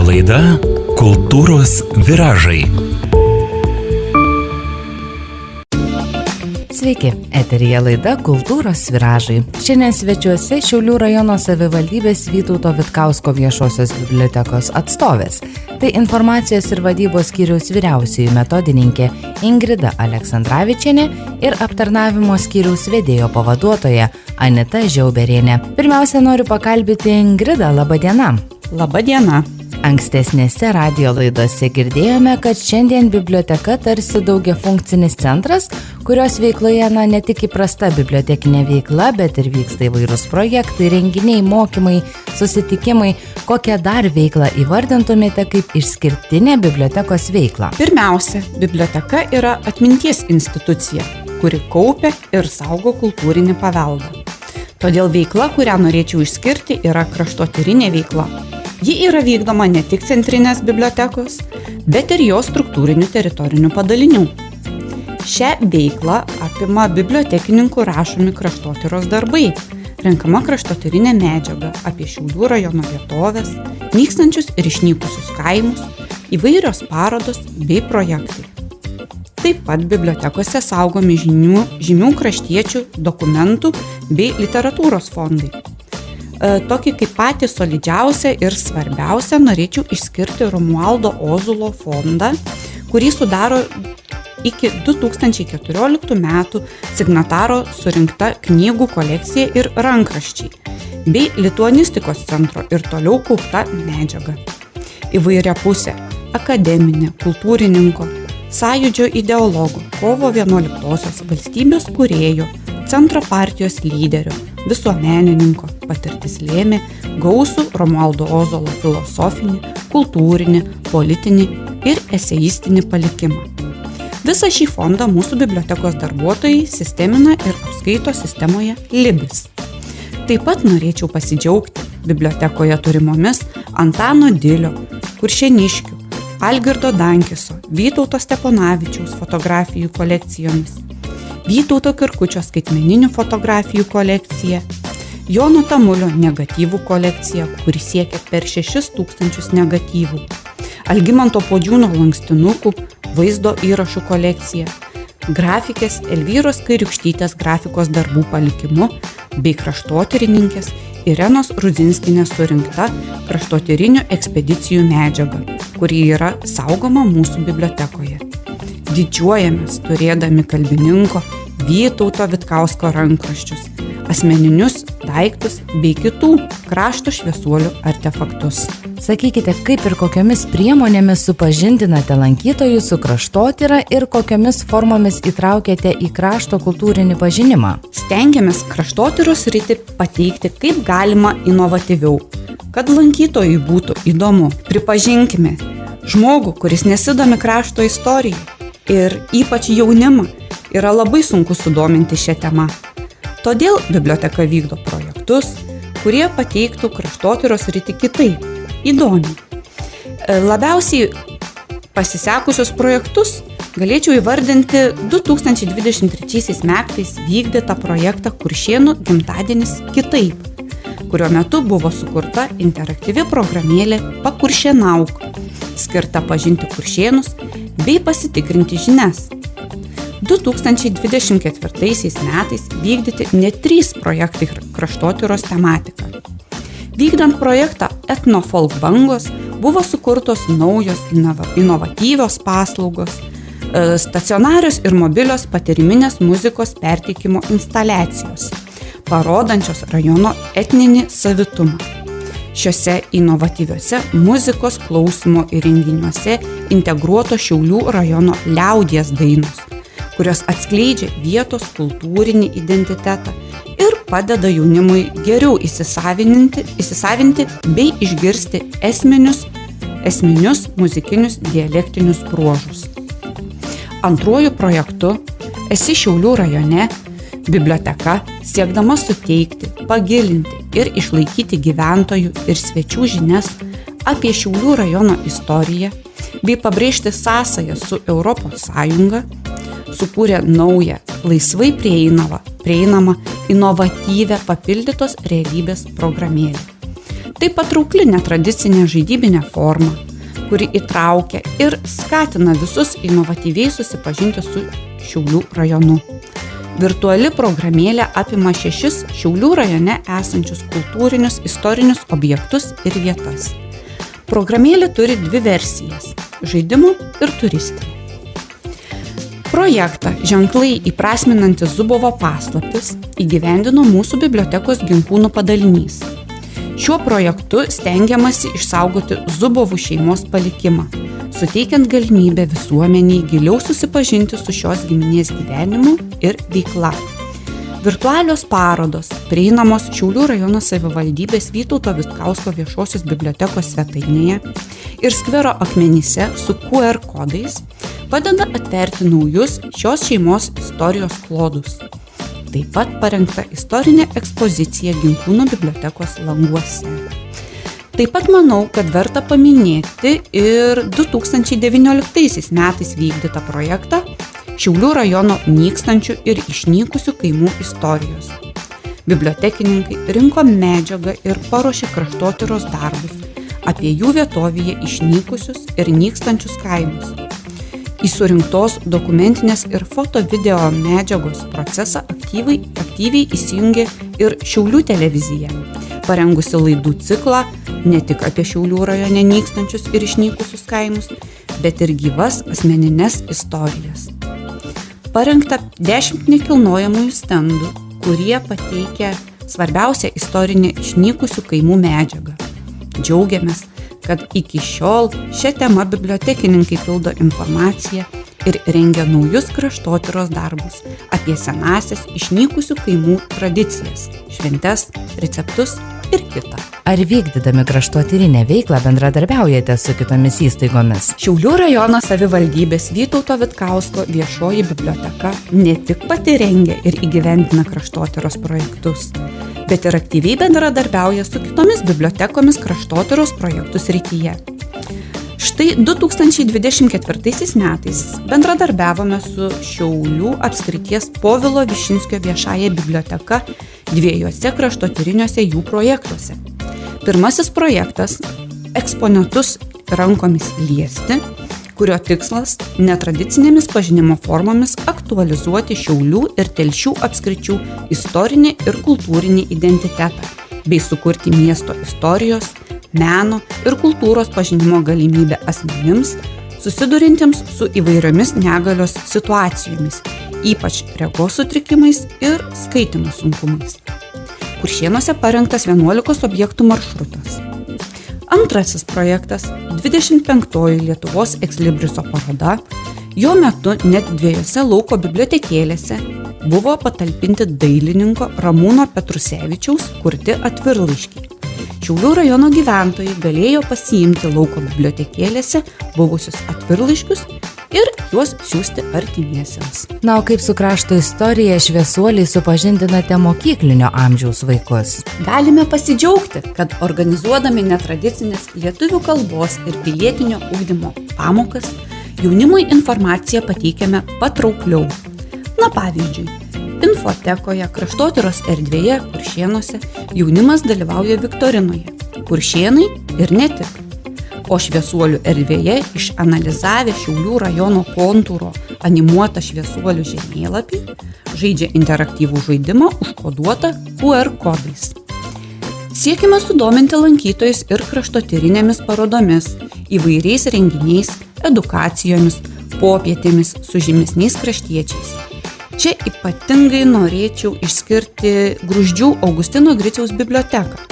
laida Kultūros viražai. Sveiki, eteryje laida Kultūros viražai. Šiandien svečiuose Šiaulių rajono savivaldybės Vytauto Vitkausko viešosios bibliotekos atstovės. Tai informacijos ir vadybos skyriaus vyriausioji metodininkė Ingrida Aleksandravičienė ir aptarnavimo skyriaus vedėjo pavaduotoja Anita Žiauberienė. Pirmiausia, noriu pakalbinti Ingridą. Labą dieną. Labą dieną. Ankstesnėse radijo laidose girdėjome, kad šiandien biblioteka tarsi daugiafunkcinis centras, kurios veikloje ne tik įprasta bibliotekinė veikla, bet ir vyksta įvairūs projektai, renginiai, mokymai, susitikimai. Kokią dar veiklą įvardintumėte kaip išskirtinę bibliotekos veiklą? Pirmiausia, biblioteka yra atminties institucija, kuri kaupia ir saugo kultūrinį paveldą. Todėl veikla, kurią norėčiau išskirti, yra kraštotyrinė veikla. Ji yra vykdoma ne tik centrinės bibliotekos, bet ir jos struktūrinių teritorinių padalinių. Šią veiklą apima bibliotekininkų rašomi kraštotyros darbai, renkama kraštotyrinė medžiaga apie Šiaulių rajono vietovės, nykstančius ir išnykusius kaimus, įvairios parodos bei projektai. Taip pat bibliotekose saugomi žymių kraštiečių, dokumentų bei literatūros fondai. Tokį kaip patį solidžiausią ir svarbiausią norėčiau išskirti Romualdo Ozulo fondą, kurį sudaro iki 2014 metų signataro surinkta knygų kolekcija ir rankraščiai, bei lituanistikos centro ir toliau kaupta medžiaga. Įvairiapusė akademinė, kultūrininko, sąjūdžio ideologų, kovo 11-osios valstybės kūrėjo, centro partijos lyderio, visuomenininko patirtis lėmė gausų Romualdo Ozolo filosofinį, kultūrinį, politinį ir eseistinį palikimą. Visą šį fondą mūsų bibliotekos darbuotojai sistemina ir apskaito sistemoje Libis. Taip pat norėčiau pasidžiaugti bibliotekoje turimomis Antano Dilio, Kuršėniškių, Algirdo Dankiso, Vytauto Steponavičiaus fotografijų kolekcijomis, Vytauto Kirkučio skaitmeninių fotografijų kolekcija, Jono Tamulio negatyvų kolekcija, kuri siekia per 6000 negatyvų, Algimanto Podžiūno lankstinukų vaizdo įrašų kolekcija, grafikės Elvyros Kairiukštytės grafikos darbų palikimu bei kraštotyrininkės Irenos Rudzinskienės surinkta kraštotyrinių ekspedicijų medžiaga, kuri yra saugoma mūsų bibliotekoje. Didžiuojamės turėdami kalbininko Vytauto Vitkausko rankraščius, asmeninius daiktus bei kitų krašto šviesuolių artefaktus. Sakykite, kaip ir kokiomis priemonėmis supažindinate lankytojus su kraštotyra ir kokiomis formomis įtraukėte į krašto kultūrinį pažinimą? Stengiamės kraštotyros sritį pateikti kaip galima inovatyviau, kad lankytojui būtų įdomu. Pripažinkime, žmogų, kuris nesidomi krašto istorija ir ypač jaunimą, yra labai sunku sudominti šią temą. Todėl biblioteka vykdo projektus, kurie pateiktų kraštotyros sritį kitaip, įdomiai. Labiausiai pasisekusius projektus galėčiau įvardinti 2023 metais vykdytą projektą Kuršėnų gimtadienis kitaip, kurio metu buvo sukurta interaktyvi programėlė Pakuršėnauk, skirta pažinti kuršėnus bei pasitikrinti žinias. 2024 metais vykdyti net 3 projektai kraštotyros tematika. Vykdant projektą Etnofolk bangos buvo sukurtos naujos inovatyvios paslaugos, stacionarios ir mobilios patyriminės muzikos perteikimo instaliacijos, parodančios rajono etninį savitumą. Šiuose inovatyviuose muzikos klausymo įrenginiuose integruoto Šiaulių rajono liaudies dainos, kurios atskleidžia vietos kultūrinį identitetą ir padeda jaunimui geriau įsisavinti bei išgirsti esminius muzikinius dialektinius bruožus. Antruoju projektu Esi Šiaulių rajone biblioteka, siekdama suteikti, pagilinti ir išlaikyti gyventojų ir svečių žinias apie Šiaulių rajono istoriją bei pabrėžti sąsają su Europos Sąjunga, sukūrė naują, laisvai prieinamą, inovatyvią papildytos realybės programėlę. Tai patraukli netradicinė žaidybinė forma, kuri įtraukia ir skatina visus inovatyviai susipažinti su Šiaulių rajonu. Virtuali programėlė apima 6 Šiaulių rajone esančius kultūrinius istorinius objektus ir vietas. Programėlė turi 2 versijas – žaidimų ir turistinė. Projektą ženklai įprasminantis Zubovo paslaptis įgyvendino mūsų bibliotekos Ginkūnų padalinys. Šiuo projektu stengiamasi išsaugoti Zubovų šeimos palikimą, suteikiant galimybę visuomeniai giliau susipažinti su šios giminės gyvenimu ir veikla. Virtualios parodos, prieinamos Šiaulių rajono savivaldybės Vytauto Vitkausko viešosios bibliotekos svetainėje ir skvero akmenyse su QR kodais, padeda atverti naujus šios šeimos istorijos klodus. Taip pat parengta istorinė ekspozicija Ginkūnų bibliotekos languose. Taip pat manau, kad verta paminėti ir 2019 metais vykdytą projektą Šiaulių rajono nykstančių ir išnykusių kaimų istorijos. Bibliotekininkai rinko medžiagą ir paruošė kraštotyros darbus apie jų vietovėje išnykusius ir nykstančius kaimus. Į surinktos dokumentinės ir foto-video medžiagos procesą aktyviai įsijungė ir Šiaulių televizija, parengusi laidų ciklą ne tik apie Šiaulių rajone nykstančius ir išnykusius kaimus, bet ir gyvas asmenines istorijas. Parengta 10 nekilnojamųjų stendų, kurie pateikia svarbiausią istorinę išnykusių kaimų medžiagą. Džiaugiamės, kad iki šiol šią temą bibliotekininkai pildo informaciją ir rengia naujus kraštotyros darbus apie senąsias išnykusių kaimų tradicijas, šventes, receptus ir kitą. Ar vykdydami kraštotyrinę veiklą bendradarbiaujate su kitomis įstaigomis? Šiaulių rajono savivaldybės Vytauto Vitkausko viešoji biblioteka ne tik pati rengia ir įgyvendina kraštotyros projektus, bet ir aktyviai bendradarbiauja su kitomis bibliotekomis kraštotyros projektų srityje. Štai 2024 metais bendradarbiavome su Šiaulių apskrities Povilo Višinskio viešąja biblioteka 2 kraštotyriniuose jų projektuose. Pirmasis projektas – eksponatus rankomis liesti, kurio tikslas netradicinėmis pažinimo formomis aktualizuoti Šiaulių ir Telšių apskričių istorinį ir kultūrinį identitetą, bei sukurti miesto istorijos, meno ir kultūros pažinimo galimybę asmenims, susidurintiems su įvairiomis negalios situacijomis, ypač regos sutrikimais ir skaitymo sunkumais. Kuršėnuose parengtas 11 objektų maršrutas. Antrasis projektas – 25-oji Lietuvos ekslibriso paroda. Jo metu net 2 lauko bibliotekėlėse buvo patalpinti dailininko Ramūno Petrusevičiaus kurti atvirlaiškiai. Šiaulių rajono gyventojai galėjo pasiimti lauko bibliotekėlėse buvusius atvirlaiškius ir juos siųsti artimiesiems. Na, o kaip su krašto istorija šviesuoliai supažindinate mokyklinio amžiaus vaikus? Galime pasidžiaugti, kad organizuodami netradicinės lietuvių kalbos ir pilietinio ugdymo pamokas, jaunimui informaciją pateikiame patraukliau. Na pavyzdžiui, infotekoje kraštotyros erdvėje Kuršėnuose jaunimas dalyvauja viktorinoje Kuršėnai ir ne tik. O šviesuolių erdvėje išanalizavę Šiaulių rajono kontūro animuotą šviesuolių žemėlapį žaidžia interaktyvų žaidimą užkoduotą QR kodais. Siekime sudominti lankytojus ir kraštotyrinėmis parodomis, įvairiais renginiais, edukacijomis, popietėmis su žymesniais kraštiečiais. Čia ypatingai norėčiau išskirti Gruzdžių Augustino Griciaus biblioteką,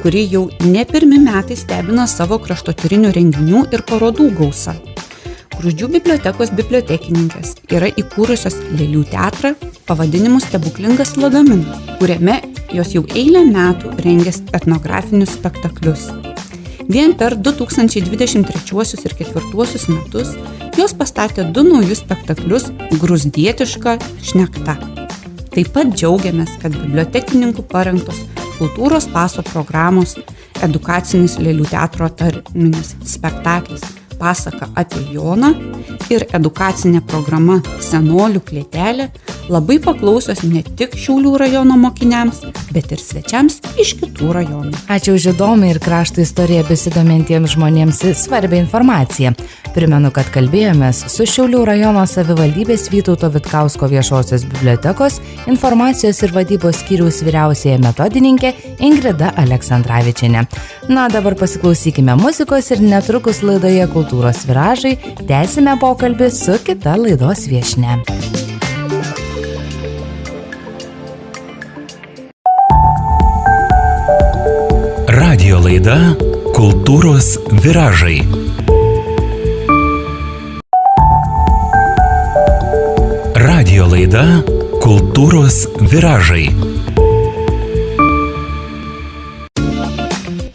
kuri jau ne pirmi metai stebina savo kraštotyrinių renginių ir parodų gausa. Gruzdžių bibliotekos bibliotekininkės yra įkūrusios lėlių teatrą pavadinimu Stebuklingas lagaminas, kuriame jos jau eilę metų rengia etnografinius spektaklius. Vien per 2023 ir 2024 metus jos pastatė 2 naujus spektaklius Gruzdietiška šnekta. Taip pat džiaugiamės, kad bibliotekininkų parengtos kultūros paso programos, edukacinis lėlių teatro tarminis spektaklis pasaka apie Joną ir edukacinė programa Senolių klėtelė labai paklausios ne tik Šiaulių rajono mokiniams, bet ir svečiams iš kitų rajonų. Ačiū už įdomią ir krašto istoriją besidomintiems žmonėms svarbią informaciją. Primenu, kad kalbėjomės su Šiaulių rajono savivaldybės Vytauto Vitkausko viešosios bibliotekos informacijos ir vadybos skyriaus vyriausiaja metodininkė Ingrida Aleksandravičienė. Na, dabar pasiklausykime muzikos ir netrukus laidoje Kultūros viražai tęsime pokalbį su kita laidos viešnia. Radijo laida Kultūros viražai. Radijo laida Kultūros viražai.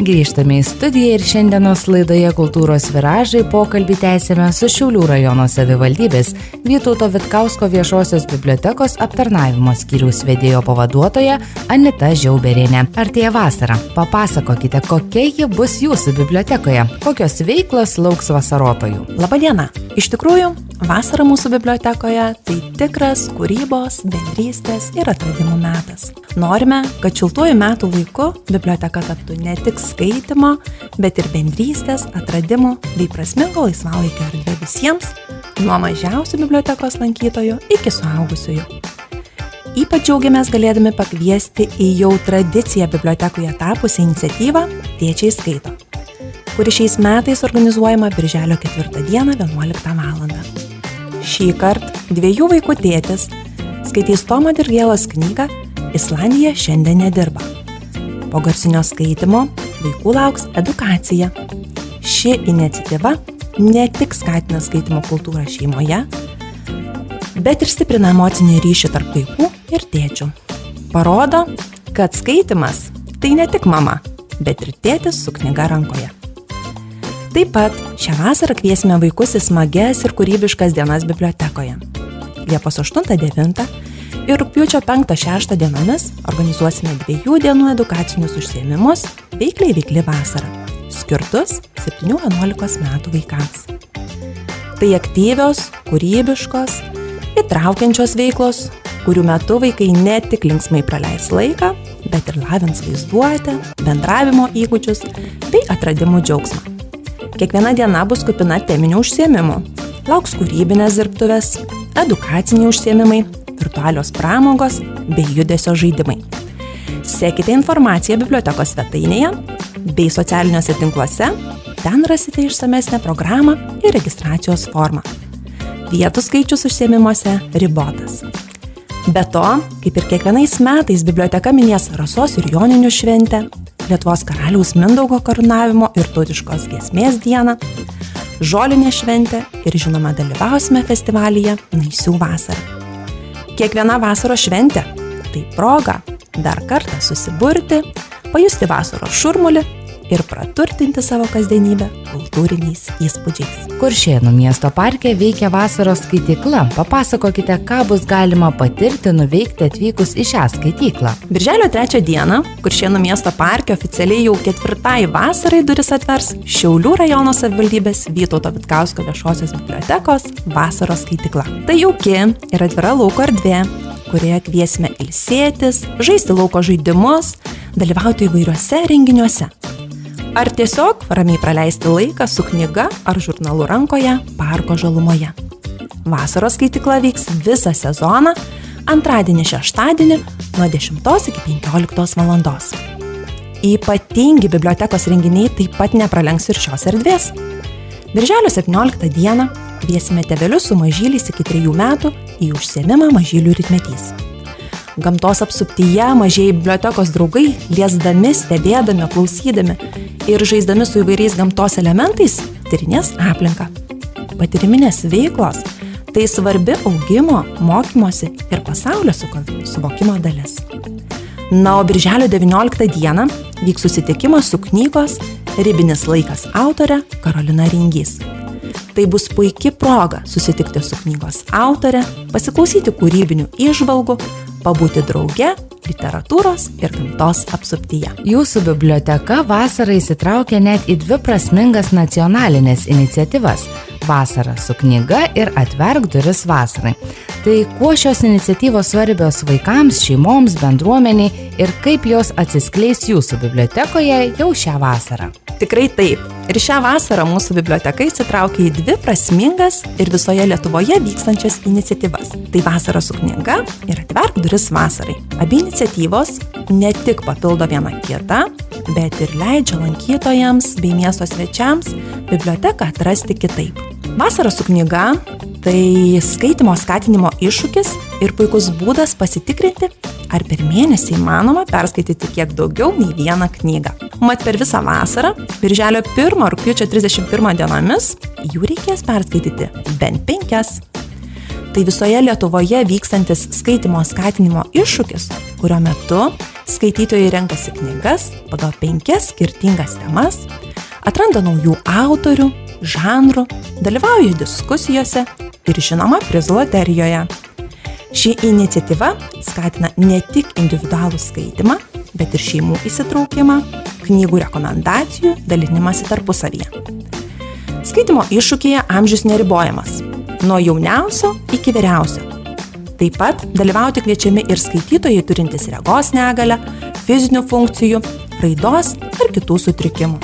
Grįžtame į studiją ir šiandienos laidoje Kultūros viražai pokalbį tęsėme su Šiaulių rajono savivaldybės Vytauto Vitkausko viešosios bibliotekos aptarnavimo skyriaus vedėjo pavaduotoja Anita Žiauberienė. Artėja vasara. Papasakokite, kokia ji bus jūsų bibliotekoje, kokios veiklos lauks vasarotojų. Labadiena! Iš tikrųjų, vasara mūsų bibliotekoje tai tikras kūrybos, bendrystės ir atradimų metas. Norime, kad šiltuoju metų laiku biblioteka taptų ne tik skaitymo, bet ir bendrystės, atradimų bei prasmingo laisvalaikio erdvė visiems, nuo mažiausių bibliotekos lankytojų iki suaugusiųjų. Ypač džiaugiamės galėdami pakviesti į jau tradiciją bibliotekoje tapusią iniciatyvą Tėčiai skaito, kuri šiais metais organizuojama birželio 4 dieną 11 val. Šį kartą 2 vaikų tėtis skaitys Tomo Dirgėlos knygą Islandija šiandien nedirba. Po garsinio skaitimo vaikų lauks edukacija. Ši iniciatyva ne tik skatina skaitymo kultūrą šeimoje, bet ir stiprina emocinį ryšį tarp vaikų ir tėčių. Parodo, kad skaitymas tai ne tik mama, bet ir tėtis su knyga rankoje. Taip pat šią vasarą kviesime vaikus į smagias ir kūrybiškas dienas bibliotekoje. Liepos 8-9 ir rugpjūčio 5-6 dienomis organizuosime 2 dienų edukacinius užsiėmimus Veikliai veikli vasara, skirtus 7-11 metų vaikams. Tai aktyvios, kūrybiškos, įtraukiančios veiklos, kurių metu vaikai ne tik linksmai praleis laiką, bet ir lavins vaizduotę, bendravimo įgūdžius bei atradimų džiaugsmą. Kiekviena diena bus kupina teminių užsiėmimų. Lauks kūrybinės dirbtuvės, edukaciniai užsiėmimai, virtualios pramogos bei judesio žaidimai. Sekite informaciją bibliotekos svetainėje bei socialiniuose tinkluose, ten rasite išsamesnę programą ir registracijos formą. Vietų skaičius užsiėmimuose ribotas. Be to, kaip ir kiekvienais metais biblioteka minės Rasos ir Joninių šventę, Lietuvos karaliaus Mindaugo karūnavimo ir tautiškos giesmės dieną, žolinę šventę ir žinoma dalyvausime festivalyje Naisių vasara. Kiekviena vasaros šventė tai proga dar kartą susiburti, pajusti vasaros šurmulį ir praturtinti savo kasdienybę kultūriniais įspūdžiais. Kuršėnų miesto parke veikia vasaros skaitykla. Papasakokite, ką bus galima patirti, nuveikti atvykus į šią skaityklą. Birželio 3 dieną Kuršėnų miesto parke oficialiai jau 4 vasarai duris atvers Šiaulių rajono savivaldybės Vytauto Vitkausko viešosios bibliotekos vasaros skaitykla. Tai jauki ir atvira lauko erdvė, kurioje kviesime ilsėtis, žaisti lauko žaidimus, dalyvauti įvairiuose renginiuose. Ar tiesiog ramiai praleisti laiką su knyga ar žurnalu rankoje parko žalumoje. Vasaros skaitykla vyks visą sezoną, antradienį, šeštadienį nuo 10 iki 15 val. Ypatingi bibliotekos renginiai taip pat nepralenks ir šios erdvės. Birželio 17 dieną kviesime tėvelius su mažyliais iki 3 metų į užsiėmimą Mažylių rytmetys. Gamtos apsuptyje mažieji bibliotekos draugai, liesdami, stebėdami, klausydami ir žaisdami su įvairiais gamtos elementais, tyrinės aplinką. Patyriminės veiklos – tai svarbi augimo, mokymosi ir pasaulio suvokimo dalis. Na, o birželio 19 dieną vyks susitikimas su knygos Ribinis laikas autore Karolina Ringys. Tai bus puiki proga susitikti su knygos autore, pasiklausyti kūrybinių įžvalgų, pabūti drauge, literatūros ir gamtos apsuptyje. Jūsų biblioteka vasarą įsitraukė net į 2 prasmingas nacionalinės iniciatyvas – Vasara su knyga ir Atverk duris vasarai. Tai kuo šios iniciatyvos svarbios vaikams, šeimoms, bendruomeniai ir kaip jos atsiskleis jūsų bibliotekoje jau šią vasarą? Tikrai taip. Ir šią vasarą mūsų biblioteka įsitraukė į 2 prasmingas ir visoje Lietuvoje vykstančias iniciatyvas. Tai Vasara su knyga ir Atverk duris vasarai. Abi iniciatyvos ne tik papildo vieną kitą, bet ir leidžia lankytojams bei miesto svečiams biblioteką atrasti kitaip. Vasara su knyga – tai skaitymo skatinimo iššūkis ir puikus būdas pasitikrinti, ar per mėnesį įmanoma perskaityti kiek daugiau nei vieną knygą. Mat per visą vasarą, birželio 1 rugpjūčio 31 dienomis, jų reikės perskaityti bent 5. Tai visoje Lietuvoje vykstantis skaitymo skatinimo iššūkis, kurio metu skaitytojai renkasi knygas pagal 5 skirtingas temas, atranda naujų autorių, žanrų, dalyvauja diskusijose ir žinoma prizų loterijoje. Ši iniciatyva skatina ne tik individualų skaitymą, bet ir šeimų įsitraukimą, knygų rekomendacijų, dalinimąsi tarpusavyje. Skaitimo iššūkyje amžius neribojamas, nuo jauniausio iki vyriausio. Taip pat dalyvauti kviečiami ir skaitytojai turintys regos negalią, fizinių funkcijų, raidos ar kitų sutrikimų.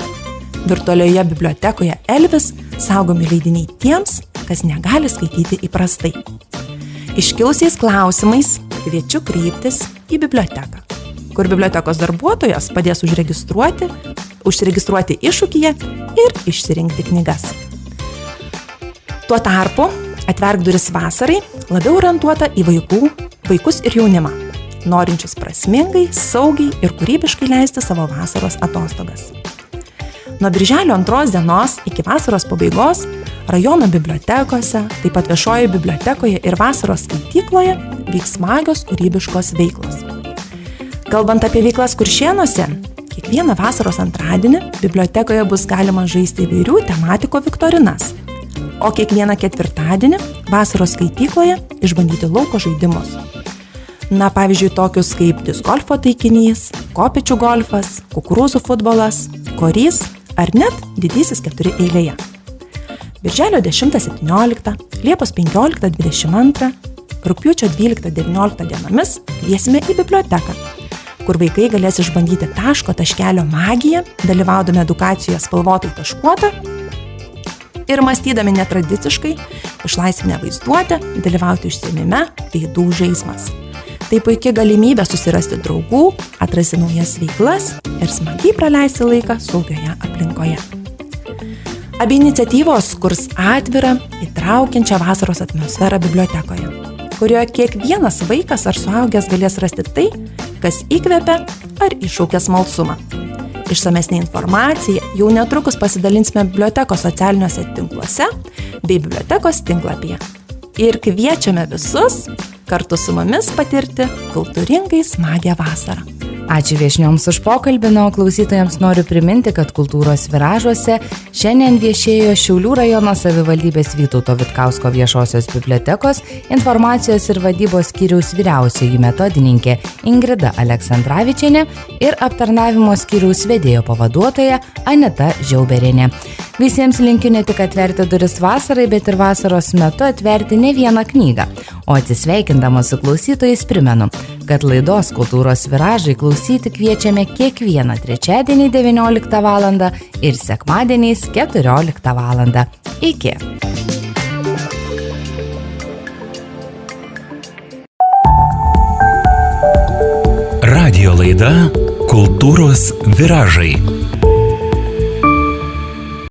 Virtualioje bibliotekoje Elvis saugomi leidiniai tiems, kas negali skaityti įprastai. Iškilusiais klausimais kviečiu kreiptis į biblioteką, kur bibliotekos darbuotojas padės užsiregistruoti iššūkyje ir išsirinkti knygas. Tuo tarpu Atverk duris vasarai labiau orientuota į vaikus ir jaunimą, norinčius prasmingai, saugiai ir kūrybiškai leisti savo vasaros atostogas. Nuo birželio 2 dienos iki vasaros pabaigos rajono bibliotekose, taip pat viešojoje bibliotekoje ir vasaros skaitykloje vyks smagios kūrybiškos veiklos. Kalbant apie veiklas Kuršėnuose, kiekvieną vasaros antradienį bibliotekoje bus galima žaisti įvairių tematiko viktorinas, o kiekvieną ketvirtadienį vasaros skaitykloje išbandyti lauko žaidimus. Na, pavyzdžiui, tokius kaip discgolfo taikinys, kopėčių golfas, kukurūzų futbolas, korys ar net didysis 4 eilėje. Birželio 10-17, Liepos 15-22, rugpjūčio 12-19 dienomis kviesime į biblioteką, kur vaikai galės išbandyti taškelio magiją, dalyvaudami edukacijoje spalvotai taškuota ir mąstydami netradiciškai, išlaisvinę vaizduotę, dalyvauti užsiėmime veidų žaismas. Tai puikia galimybė susirasti draugų, atrasti naujas veiklas ir smagiai praleisti laiką saugioje aplinkoje. Abi iniciatyvos kurs atvirą, įtraukiančią vasaros atmosferą bibliotekoje, kurioje kiekvienas vaikas ar suaugęs galės rasti tai, kas įkvepia ar iššaukia smalsumą. Išsamesnė informacija jau netrukus pasidalinsime bibliotekos socialiniuose tinkluose bei bibliotekos tinklapyje. Ir kviečiame visus kartu su mumis patirti kultūringai smagią vasarą. Ačiū viešnioms už pokalbį, o klausytojams noriu priminti, kad kultūros viražuose šiandien viešėjo Šiaulių rajono savivaldybės Vytauto Vitkausko viešosios bibliotekos informacijos ir vadybos skyriaus vyriausioji metodininkė Ingrida Aleksandravičienė ir aptarnavimo skyriaus vedėjo pavaduotoja Anita Žiauberienė. Visiems linkiu ne tik atverti duris vasarai, bet ir vasaros metu atverti ne vieną knygą. O atsisveikindama su klausytojais primenu, kad laidos Kultūros viražai klausyti kviečiame kiekvieną trečiadienį 19 val. Ir sekmadieniais 14 val. Iki. Radijo laida Kultūros viražai.